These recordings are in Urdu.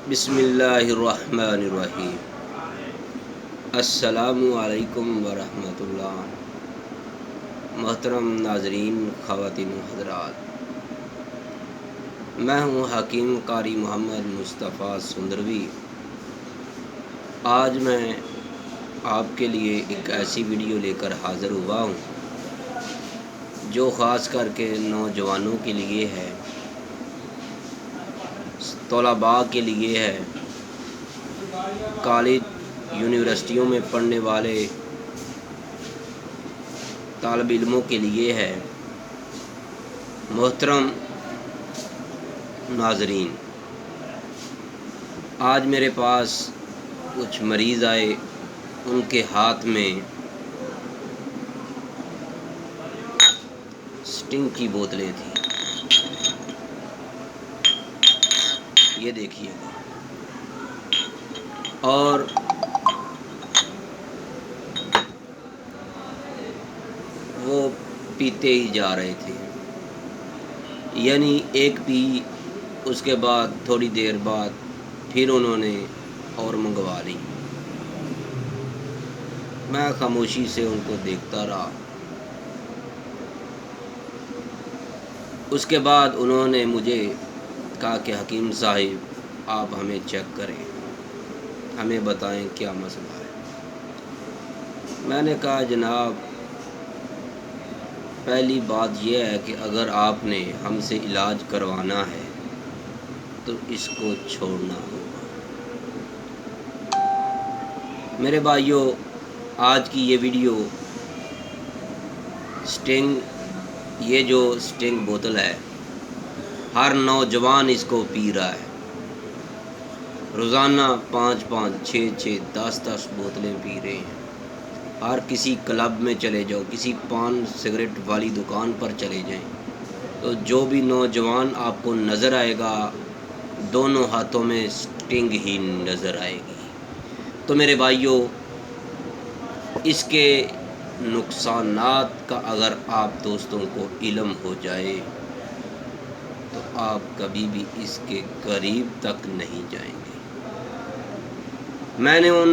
بسم اللہ الرحمن الرحیم۔ السلام علیکم ورحمۃ اللہ۔ محترم ناظرین، خواتین و حضرات، میں ہوں حکیم قاری محمد مصطفیٰ سندروی۔ آج میں آپ کے لیے ایک ایسی ویڈیو لے کر حاضر ہوا ہوں جو خاص کر کے نوجوانوں کے لیے ہے، طلباء کے لیے ہے، کالج یونیورسٹیوں میں پڑھنے والے طالب علموں کے لیے ہے۔ محترم ناظرین، آج میرے پاس کچھ مریض آئے، ان کے ہاتھ میں سٹنگ کی بوتلیں تھیں، یہ دیکھیے گا، اور وہ پیتے ہی جا رہے تھے، یعنی ایک پی، اس کے بعد تھوڑی دیر بعد پھر انہوں نے اور منگوا لی۔ میں خاموشی سے ان کو دیکھتا رہا۔ اس کے بعد انہوں نے مجھے کہا کہ حکیم صاحب، آپ ہمیں چیک کریں، ہمیں بتائیں کیا مسئلہ ہے۔ میں نے کہا جناب، پہلی بات یہ ہے کہ اگر آپ نے ہم سے علاج کروانا ہے تو اس کو چھوڑنا ہوگا۔ میرے بھائیوں، آج کی یہ ویڈیو سٹنگ، یہ جو سٹنگ بوتل ہے، ہر نوجوان اس کو پی رہا ہے، روزانہ 5 6 10 بوتلیں پی رہے ہیں۔ ہر کسی کلب میں چلے جاؤ، کسی پان سگریٹ والی دکان پر چلے جائیں، تو جو بھی نوجوان آپ کو نظر آئے گا، دونوں ہاتھوں میں سٹنگ ہی نظر آئے گی۔ تو میرے بھائیوں، اس کے نقصانات کا اگر آپ دوستوں کو علم ہو جائے تو آپ کبھی بھی اس کے قریب تک نہیں جائیں گے۔ میں نے ان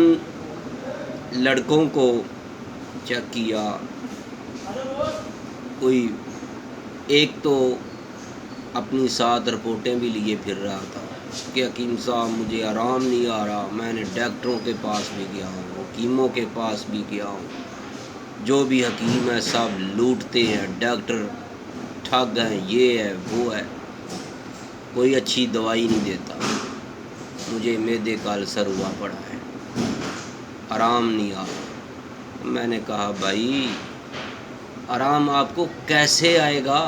لڑکوں کو چیک کیا، کوئی ایک تو اپنی ساتھ رپورٹیں بھی لیے پھر رہا تھا کہ حکیم صاحب مجھے آرام نہیں آ رہا، میں نے ڈاکٹروں کے پاس بھی گیا ہوں، حکیموں کے پاس بھی گیا ہوں، جو بھی حکیم ہے سب لوٹتے ہیں، ڈاکٹر ٹھگ ہیں، یہ ہے وہ ہے، کوئی اچھی دوائی نہیں دیتا، مجھے معدے کا السر ہوا پڑا ہے، آرام نہیں آ رہا۔ میں نے کہا بھائی، آرام آپ کو کیسے آئے گا؟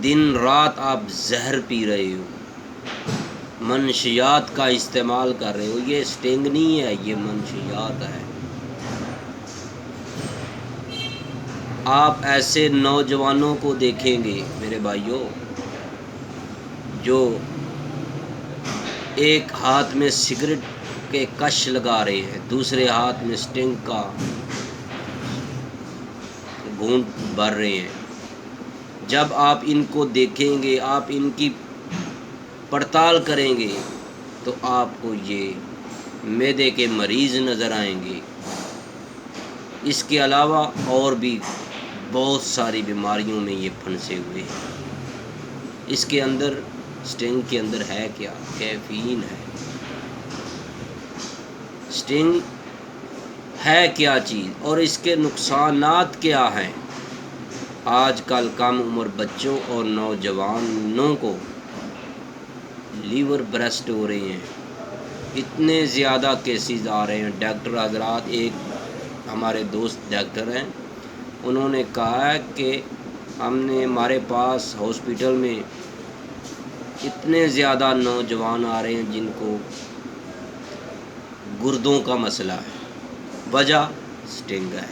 دن رات آپ زہر پی رہے ہو، منشیات کا استعمال کر رہے ہو، یہ سٹنگ نہیں ہے، یہ منشیات ہے۔ آپ ایسے نوجوانوں کو دیکھیں گے میرے بھائیوں، جو ایک ہاتھ میں سگریٹ کے کش لگا رہے ہیں، دوسرے ہاتھ میں سٹنگ کا گھونٹ بھر رہے ہیں۔ جب آپ ان کو دیکھیں گے، آپ ان کی پڑتال کریں گے تو آپ کو یہ معدے کے مریض نظر آئیں گے۔ اس کے علاوہ اور بھی بہت ساری بیماریوں میں یہ پھنسے ہوئے ہیں۔ اس کے اندر، سٹنگ کے اندر ہے کیا؟ کیفین ہے۔ سٹنگ ہے کیا چیز اور اس کے نقصانات کیا ہیں؟ آج کل کم عمر بچوں اور نوجوانوں کو لیور برسٹ ہو رہے ہیں، اتنے زیادہ کیسز آ رہے ہیں۔ ڈاکٹر حضرات، ایک ہمارے دوست ڈاکٹر ہیں، انہوں نے کہا ہے کہ ہمارے پاس ہاسپٹل میں اتنے زیادہ نوجوان آ رہے ہیں جن کو گردوں کا مسئلہ ہے، وجہ سٹنگ ہے۔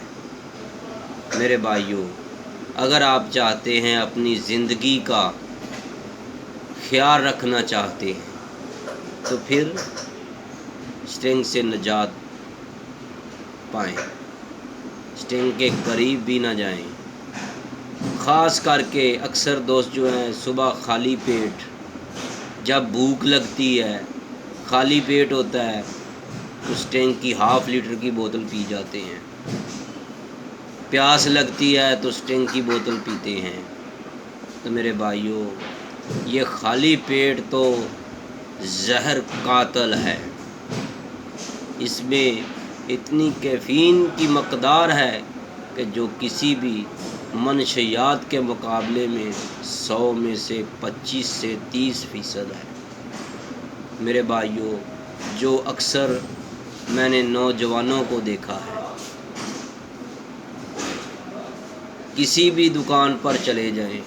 میرے بھائیوں، اگر آپ چاہتے ہیں اپنی زندگی کا خیال رکھنا چاہتے ہیں تو پھر سٹنگ سے نجات پائیں، سٹنگ کے قریب بھی نہ جائیں۔ خاص کر کے اکثر دوست جو ہیں صبح خالی پیٹ جب بھوک لگتی ہے، خالی پیٹ ہوتا ہے، اس ٹینک کی 1/2 لیٹر کی بوتل پی جاتے ہیں۔ پیاس لگتی ہے تو اس ٹینک کی بوتل پیتے ہیں۔ تو میرے بھائیوں، یہ خالی پیٹ تو زہر قاتل ہے، اس میں اتنی کیفین کی مقدار ہے کہ جو کسی بھی منشیات کے مقابلے میں 100 میں سے 25 سے 30% ہے۔ میرے بھائیوں، جو اکثر میں نے نوجوانوں کو دیکھا ہے، کسی بھی دکان پر چلے جائیں،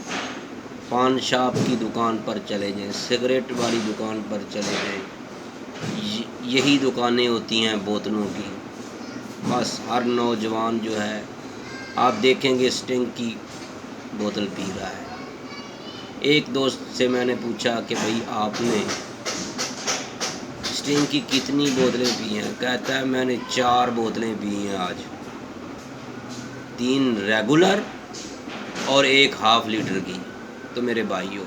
پان شاپ کی دکان پر چلے جائیں، سگریٹ والی دکان پر چلے جائیں، یہی دکانیں ہوتی ہیں بوتلوں کی۔ بس ہر نوجوان جو ہے، آپ دیکھیں گے اسٹنگ کی بوتل پی رہا ہے۔ ایک دوست سے میں نے پوچھا کہ بھئی آپ نے اسٹنگ کی کتنی بوتلیں پی ہیں؟ کہتا ہے میں نے 4 بوتلیں پی ہیں آج، 3 ریگولر اور 1 1/2 لیٹر کی۔ تو میرے بھائیوں،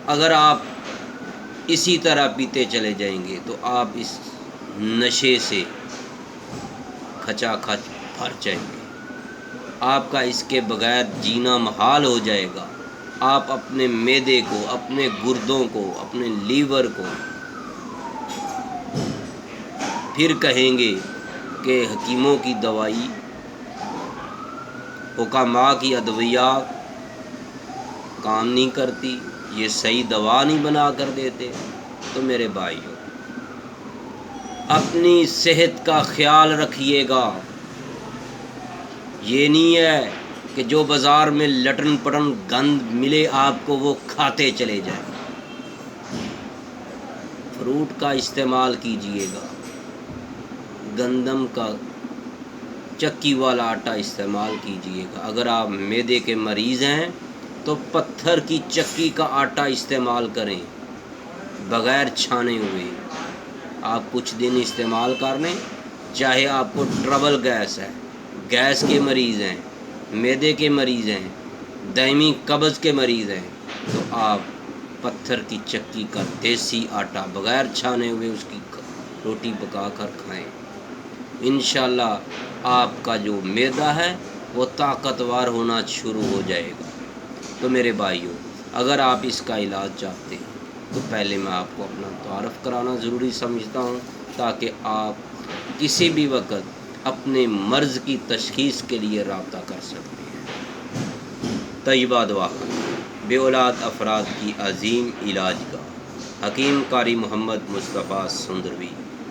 اگر آپ اسی طرح پیتے چلے جائیں گے تو آپ اس نشے سے کھچا کھچ بھر جائیں گے، آپ کا اس کے بغیر جینا محال ہو جائے گا۔ آپ اپنے معدے کو، اپنے گردوں کو، اپنے لیور کو پھر کہیں گے کہ حکیموں کی دوائی، حکماء کی ادویات کام نہیں کرتی، یہ صحیح دوا نہیں بنا کر دیتے۔ تو میرے بھائیوں، اپنی صحت کا خیال رکھیے گا۔ یہ نہیں ہے کہ جو بازار میں لٹن پٹن گند ملے آپ کو وہ کھاتے چلے جائیں۔ فروٹ کا استعمال کیجیے گا، گندم کا چکی والا آٹا استعمال کیجیے گا۔ اگر آپ معدے کے مریض ہیں تو پتھر کی چکی کا آٹا استعمال کریں، بغیر چھانے ہوئے۔ آپ کچھ دن استعمال کر لیں، چاہے آپ کو ٹربل گیس ہے، گیس کے مریض ہیں، معدے کے مریض ہیں، دائمی قبض کے مریض ہیں، تو آپ پتھر کی چکی کا دیسی آٹا بغیر چھانے ہوئے اس کی روٹی پکا کر کھائیں۔ انشاءاللہ آپ کا جو معدہ ہے وہ طاقتور ہونا شروع ہو جائے گا۔ تو میرے بھائیوں، اگر آپ اس کا علاج چاہتے ہیں تو پہلے میں آپ کو اپنا تعارف کرانا ضروری سمجھتا ہوں، تاکہ آپ کسی بھی وقت اپنے مرض کی تشخیص کے لیے رابطہ کر سکتے ہیں۔ طیبہ دواخانہ، بے اولاد افراد کی عظیم علاج گاہ، Hakim Qari Muhammad Mustafa Sandrovi,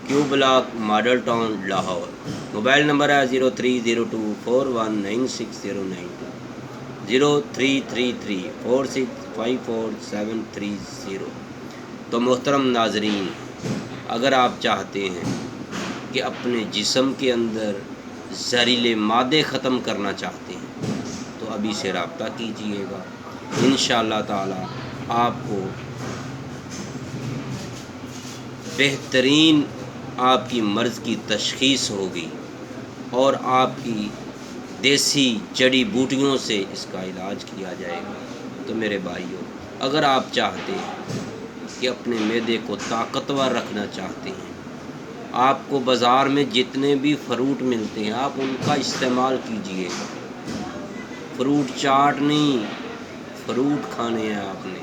Q block, model town, Lahore. Mobile number ہے 0302419609، 0333465470۔ تو محترم ناظرین، اگر آپ چاہتے ہیں کہ اپنے جسم کے اندر زہریلے مادے ختم کرنا چاہتے ہیں تو ابھی سے رابطہ کیجیے گا۔ انشاءاللہ تعالی آپ کو بہترین آپ کی مرض کی تشخیص ہوگی اور آپ کی دیسی جڑی بوٹیوں سے اس کا علاج کیا جائے گا۔ تو میرے بھائیوں، اگر آپ چاہتے ہیں کہ اپنے معدے کو طاقتور رکھنا چاہتے ہیں، آپ کو بازار میں جتنے بھی فروٹ ملتے ہیں آپ ان کا استعمال کیجیے گا۔ فروٹ چاٹ نہیں، فروٹ کھانے ہیں آپ نے،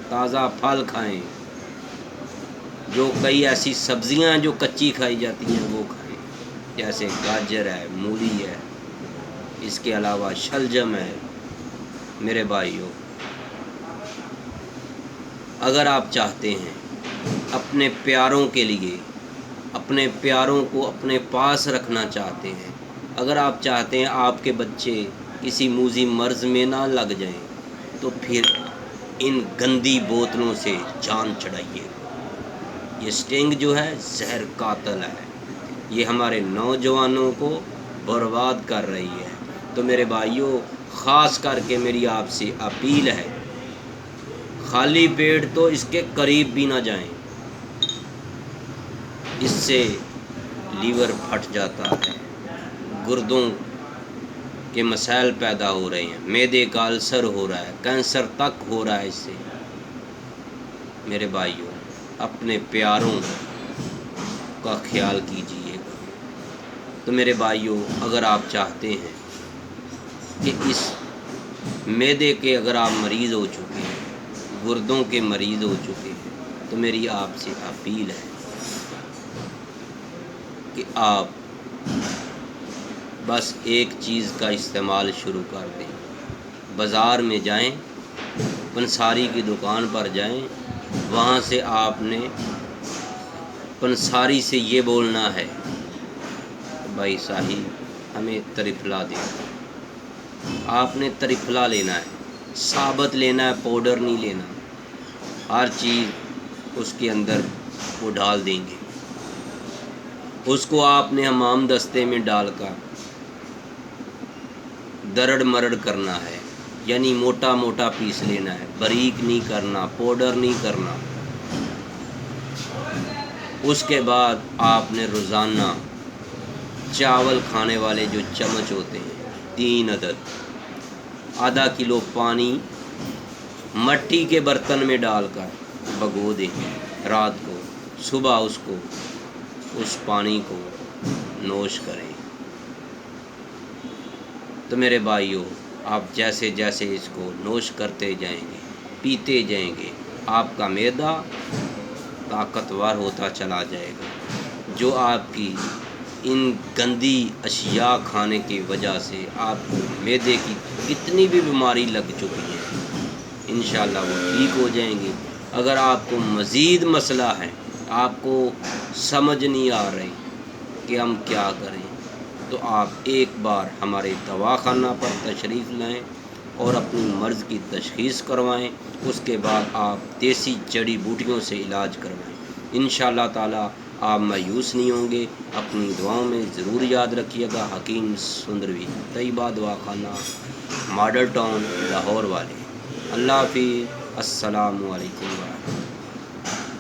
تازہ پھل کھائیں۔ جو کئی ایسی سبزیاں ہیں جو کچی کھائی جاتی ہیں وہ کھائیں، جیسے گاجر ہے، مولی ہے، اس کے علاوہ شلجم ہے۔ میرے بھائیوں، اگر آپ چاہتے ہیں اپنے پیاروں کے لیے، اپنے پیاروں کو اپنے پاس رکھنا چاہتے ہیں، اگر آپ چاہتے ہیں آپ کے بچے کسی موذی مرض میں نہ لگ جائیں، تو پھر ان گندی بوتلوں سے جان چھڑائیے۔ یہ اسٹنگ جو ہے زہر قاتل ہے، یہ ہمارے نوجوانوں کو برباد کر رہی ہے۔ تو میرے بھائیوں، خاص کر کے میری آپ سے اپیل ہے، خالی پیٹ تو اس کے قریب بھی نہ جائیں، اس سے لیور پھٹ جاتا ہے، گردوں کے مسائل پیدا ہو رہے ہیں، معدے کا السر ہو رہا ہے، کینسر تک ہو رہا ہے اس سے۔ میرے بھائیوں اپنے پیاروں کا خیال کیجیے گا۔ تو میرے بھائیوں اگر آپ چاہتے ہیں کہ اس معدے کے اگر آپ مریض ہو چکے ہیں، گردوں کے مریض ہو چکے ہیں، تو میری آپ سے اپیل ہے کہ آپ بس ایک چیز کا استعمال شروع کر دیں۔ بازار میں جائیں، پنساری کی دکان پر جائیں، وہاں سے آپ نے پنساری سے یہ بولنا ہے، بھائی صاحب ہمیں ترفلا دے۔ آپ نے ترفلا لینا ہے، ثابت لینا ہے، پاؤڈر نہیں لینا۔ ہر چیز اس کے اندر وہ ڈال دیں گے۔ اس کو آپ نے حمام دستے میں ڈال کر درڑ مرڑ کرنا ہے، یعنی موٹا موٹا پیس لینا ہے، باریک نہیں کرنا، پاؤڈر نہیں کرنا۔ اس کے بعد آپ نے روزانہ چاول کھانے والے جو چمچ ہوتے ہیں 3 عدد، آدھا کلو پانی مٹی کے برتن میں ڈال کر بھگو دیں رات کو، صبح اس پانی کو نوش کریں۔ تو میرے بھائیوں آپ جیسے جیسے اس کو نوش کرتے جائیں گے، پیتے جائیں گے، آپ کا معدہ طاقتور ہوتا چلا جائے گا۔ جو آپ کی ان گندی اشیاء کھانے کی وجہ سے آپ کو معدے کی کتنی بھی بیماری لگ چکی ہے، انشاءاللہ وہ ٹھیک ہو جائیں گے۔ اگر آپ کو مزید مسئلہ ہے، آپ کو سمجھ نہیں آ رہی کہ ہم کیا کریں، تو آپ ایک بار ہمارے دواخانہ پر تشریف لائیں اور اپنی مرض کی تشخیص کروائیں۔ اس کے بعد آپ دیسی جڑی بوٹیوں سے علاج کروائیں۔ انشاءاللہ تعالی آپ مایوس نہیں ہوں گے۔ اپنی دعاؤں میں ضرور یاد رکھیے گا۔ حکیم سندروی، طیبہ دواخانہ، ماڈل ٹاؤن، لاہور والے۔ اللہ حافظ۔ السلام علیکم ورحمۃ اللہ۔